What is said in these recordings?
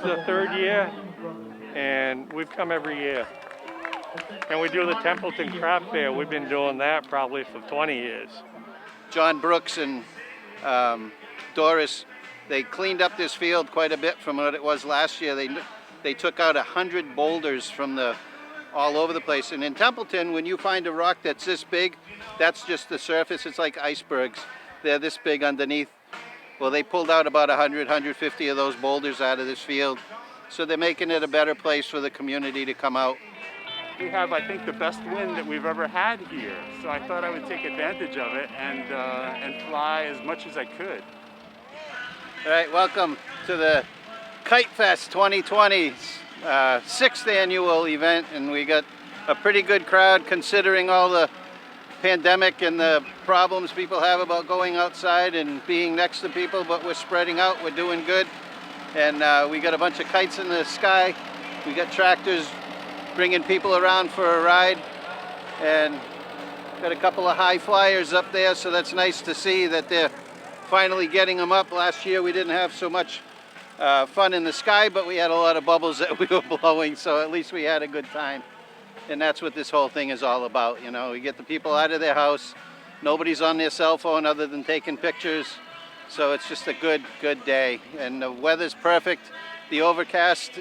the third year, and we've come every year. And we do the Templeton Craft Fair. We've been doing that probably for 20 years. John Brooks and Doris, they cleaned up this field quite a bit from what it was last year. They took out 100 boulders from all over the place. And in Templeton, when you find a rock that's this big, that's just the surface. It's like icebergs. They're this big underneath. Well, they pulled out about 100, 150 of those boulders out of this field. So they're making it a better place for the community to come out. We have, I think, the best wind that we've ever had here. So I thought I would take advantage of it and fly as much as I could. All right, welcome to the Kite Fest 2020, 6th annual event, and we got a pretty good crowd considering all the pandemic and the problems people have about going outside and being next to people, but we're spreading out, we're doing good. And we got a bunch of kites in the sky. We got tractors bringing people around for a ride, and got a couple of high flyers up there, so that's nice to see that they're finally getting them up. Last year we didn't have so much fun in the sky, but we had a lot of bubbles that we were blowing, so at least we had a good time. And that's what this whole thing is all about, you know. We get the people out of their house, nobody's on their cell phone other than taking pictures, so it's just a good day. And the weather's perfect. The overcast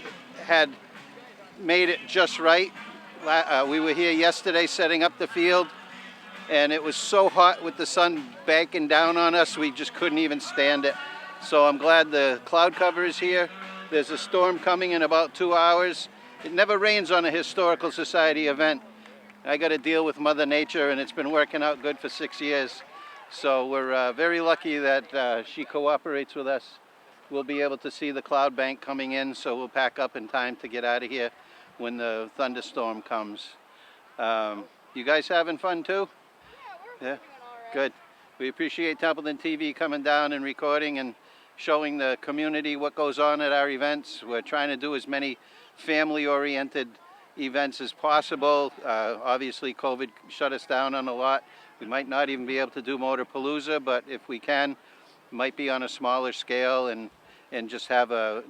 had made it just right. We were here yesterday setting up the field, and it was so hot with the sun banking down on us, we just couldn't even stand it. So I'm glad the cloud cover is here. There's a storm coming in about 2 hours. It never rains on a Historical Society event. I got to deal with Mother Nature, and it's been working out good for 6 years. So we're very lucky that she cooperates with us. We'll be able to see the cloud bank coming in, so we'll pack up in time to get out of here when the thunderstorm comes. You guys having fun too? Yeah, we're doing all right. Good. We appreciate Templeton TV coming down and recording and showing the community what goes on at our events. We're trying to do as many family-oriented events as possible. Obviously, COVID shut us down on a lot. We might not even be able to do Motorpalooza, but if we can, it might be on a smaller scale and just have a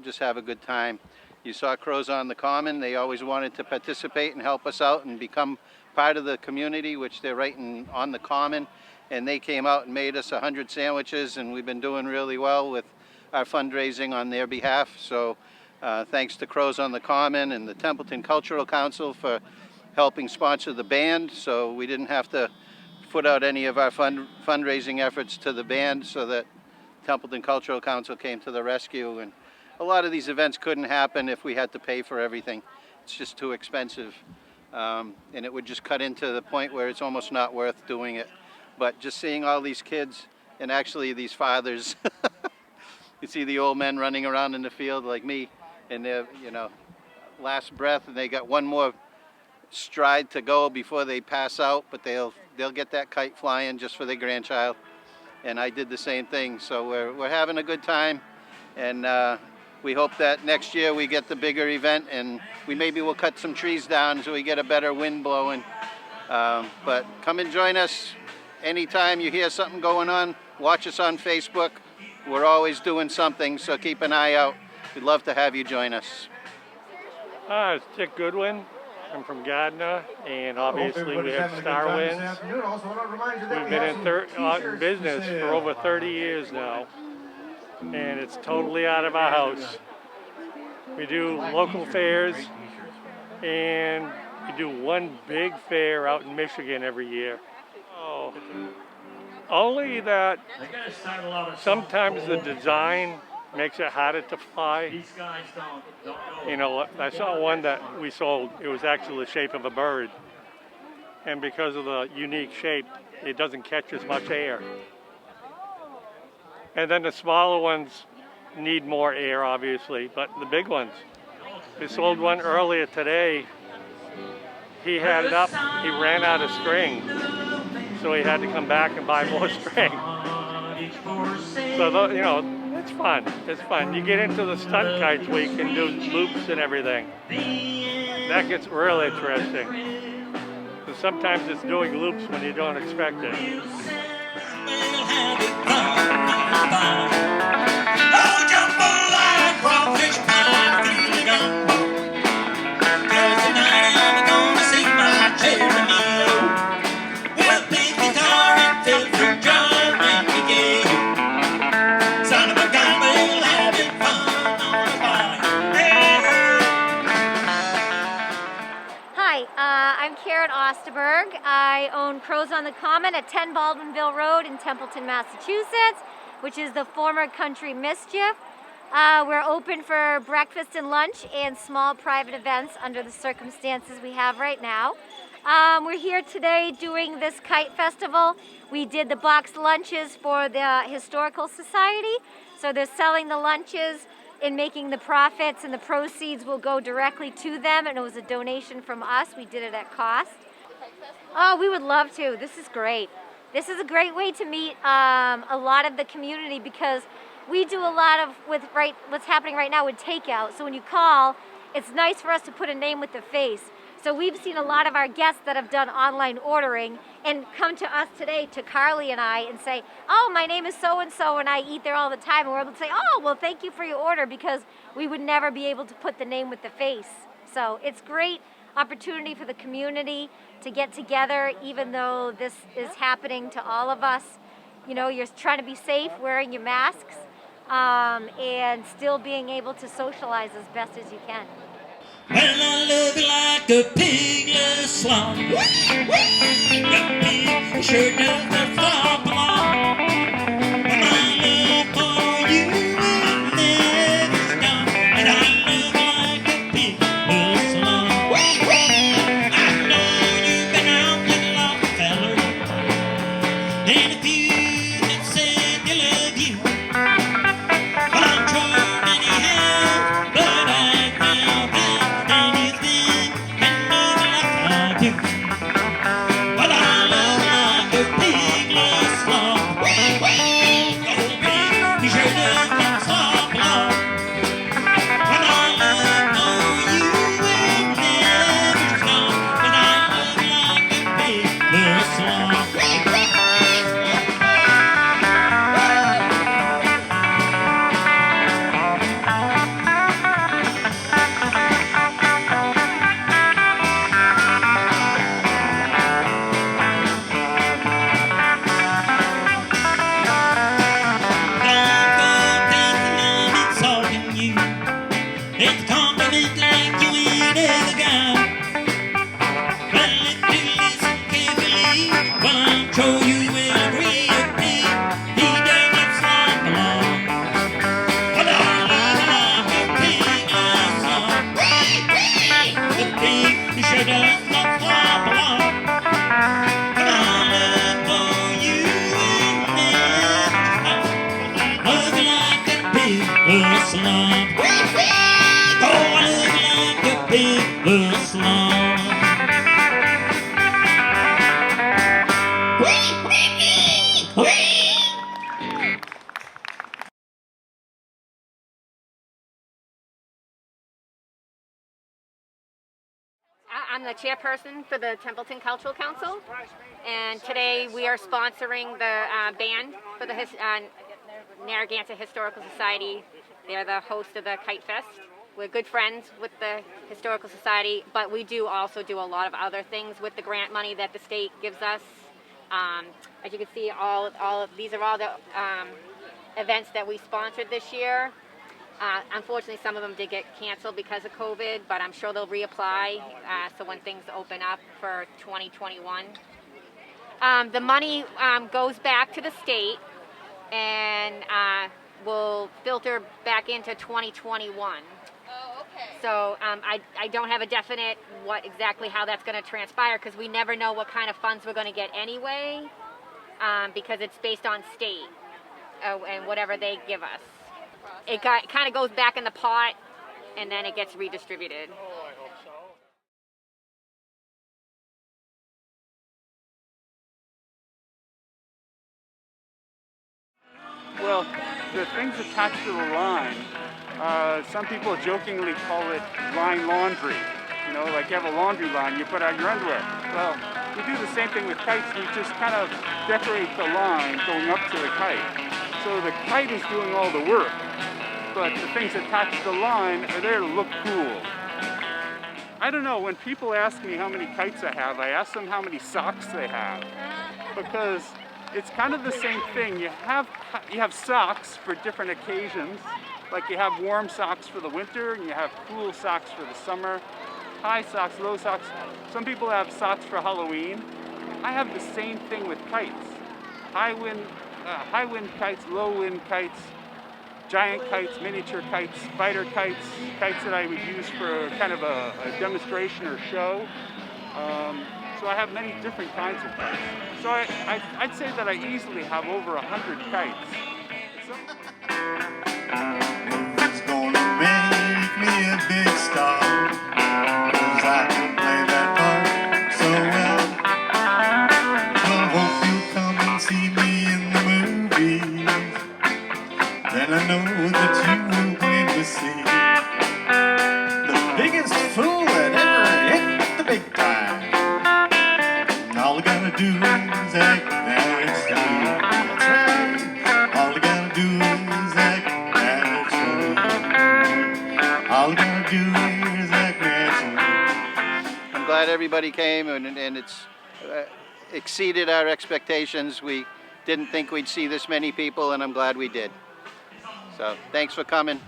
good time. You saw Crows on the Common. They always wanted to participate and help us out and become part of the community, which they're right on the Common. And they came out and made us 100 sandwiches, and we've been doing really well with our fundraising on their behalf. So thanks to Crows on the Common and the Templeton Cultural Council for helping sponsor the band. So we didn't have to put out any of our fundraising efforts to the band, so that Templeton Cultural Council came to the rescue. And a lot of these events couldn't happen if we had to pay for everything. It's just too expensive. And it would just cut into the point where it's almost not worth doing it. But just seeing all these kids, and actually these fathers, you see the old men running around in the field like me, and they're, last breath, and they got one more stride to go before they pass out, but they'll get that kite flying just for their grandchild. And I did the same thing, so we're having a good time, and we hope that next year we get the bigger event, and maybe we'll cut some trees down so we get a better wind blowing. But come and join us anytime you hear something going on. Watch us on Facebook. We're always doing something, so keep an eye out. We'd love to have you join us. It's Dick Goodwin. I'm from Gardner, and obviously we have Star Winds. We've been in business for over 30 years now, and it's totally out of our house. We do local fairs, and we do one big fair out in Michigan every year. Oh, only that sometimes the design makes it harder to fly. I saw one that we sold. It was actually the shape of a bird. And because of the unique shape, it doesn't catch as much air. And then the smaller ones need more air, obviously, but the big ones. We sold one earlier today. He had it up, he ran out of string, so he had to come back and buy more string. So, it's fun. It's fun. You get into the stunt kites where you can do loops and everything. That gets really interesting. Because sometimes it's doing loops when you don't expect it. Oh, jump like crawfish. at Osterberg. I own Crows on the Common at 10 Baldwinville Road in Templeton, Massachusetts, which is the former Country Mischief. We're open for breakfast and lunch and small private events under the circumstances we have right now. We're here today doing this kite festival. We did the boxed lunches for the Historical Society. So they're selling the lunches and making the profits, and the proceeds will go directly to them, and it was a donation from us. We did it at cost. Oh, we would love to. This is great. This is a great way to meet a lot of the community, because we do a lot of what's happening right now with takeout. So when you call, it's nice for us to put a name with the face. So we've seen a lot of our guests that have done online ordering and come to us today, to Carly and I, and say, oh, my name is so-and-so and I eat there all the time. And we're able to say, oh, well, thank you for your order, because we would never be able to put the name with the face. So it's great opportunity for the community to get together, even though this is happening to all of us. You know, you're trying to be safe, wearing your masks, and still being able to socialize as best as you can. Well, I love you like a pig loves slop. The pig sure does flop along. My love for you will never stop, and I love you like a pig loves slop. I know you've been out with a lot of fellers, and if you had said they love you, well, I'm sure many have, but I now have. I'm the chairperson for the Templeton Cultural Council, and today we are sponsoring the band for the Narragansett Historical Society. They're the host of the Kite Fest. We're good friends with the Historical Society, but we do also do a lot of other things with the grant money that the state gives us. As you can see, these are all the events that we sponsored this year. Unfortunately, some of them did get canceled because of COVID, but I'm sure they'll reapply so when things open up for 2021. The money goes back to the state and will filter back into 2021. Oh, okay. So I don't have a definite exactly how that's going to transpire, because we never know what kind of funds we're going to get anyway, because it's based on state and whatever they give us. It kind of goes back in the pot, and then it gets redistributed. Oh, I hope so. Well, the things attached to the line, some people jokingly call it line laundry. You know, like you have a laundry line, you put out your underwear. Well, we do the same thing with kites. We just kind of decorate the line going up to the kite. So the kite is doing all the work, but the things attached to the line are there to look cool. I don't know, when people ask me how many kites I have, I ask them how many socks they have, because it's kind of the same thing. You have socks for different occasions, like you have warm socks for the winter and you have cool socks for the summer. high socks, low socks. Some people have socks for Halloween. I have the same thing with kites. High wind kites, low wind kites, giant kites, miniature kites, fighter kites, kites that I would use for kind of a demonstration or show. So I have many different kinds of kites. So I'd say that I easily have over 100 kites. It's gonna make me a big star, 'cause I can play that part so well. Well, I hope you'll come and see me in the movies. Then I know that you will win to see the biggest fool that ever hit the big time. And all I gotta do is act naturally. That's right. All I gotta do is act naturally. All I gotta do is act naturally. I'm glad everybody came, and it's exceeded our expectations. We didn't think we'd see this many people, and I'm glad we did. So thanks for coming.